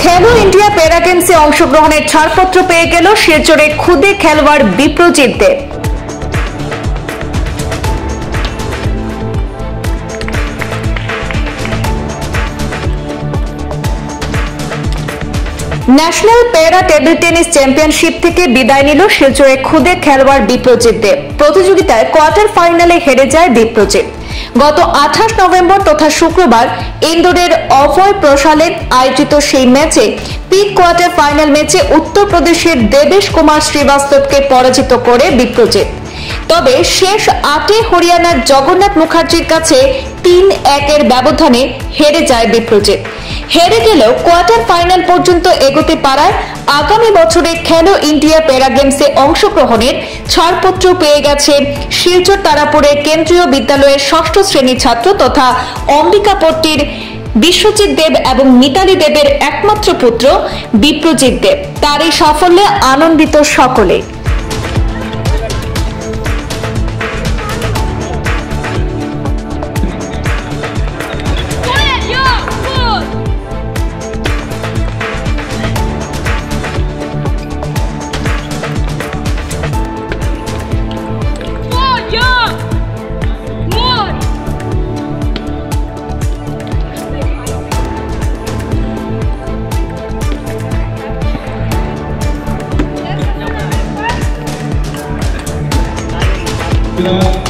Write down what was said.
খেলো ইন্ডিয়া প্যারা গেমসে অংশগ্রহণের ছাড়পত্র পেয়ে গেল শিলচরে খুদে খেলোয়াড় বিপ্রজিৎ দেব। ন্যাশনাল প্যারা টেবিল টেনিস চ্যাম্পিয়নশিপ থেকে বিদায় নিল শিলচরে খুদে খেলোয়াড় বিপ্রজিৎ দেব। প্রতিযোগিতায় কোয়ার্টার ফাইনালে হেরে যায় বিপ্রজিৎ। গত 28 নভেম্বর তথা শুক্রবার ইন্দোরের অভয় প্রসালে আয়োজিত সেই ম্যাচে প্রি কোয়ার্টার ফাইনাল ম্যাচে উত্তরপ্রদেশের দেবেশ কুমার শ্রীবাস্তবকে পরাজিত করে বিপ্রজিৎ। তবে শেষ 8-এ হরিয়ানার জগন্নাথ মুখার্জির কাছে 3-1 ব্যবধানে হেরে যায় বিপ্রজিৎ। হেরে গেলেও কোয়ার্টার ফাইনাল পর্যন্ত এগোতে পারায় আগামী বছরে খেলো ইন্ডিয়া প্যারা গেমসে অংশগ্রহণের ছাড়পত্র পেয়ে গেছে শিলচর তারাপুরের কেন্দ্রীয় বিদ্যালয়ের 6ষ্ঠ শ্রেণীর ছাত্র তথা অম্বিকাপট্টির বিশ্বজিৎ দেব এবং মিতালি দেবের একমাত্র পুত্র বিপ্রজিৎ দেব। তার এই সাফল্যে আনন্দিত সকলে। Yeah.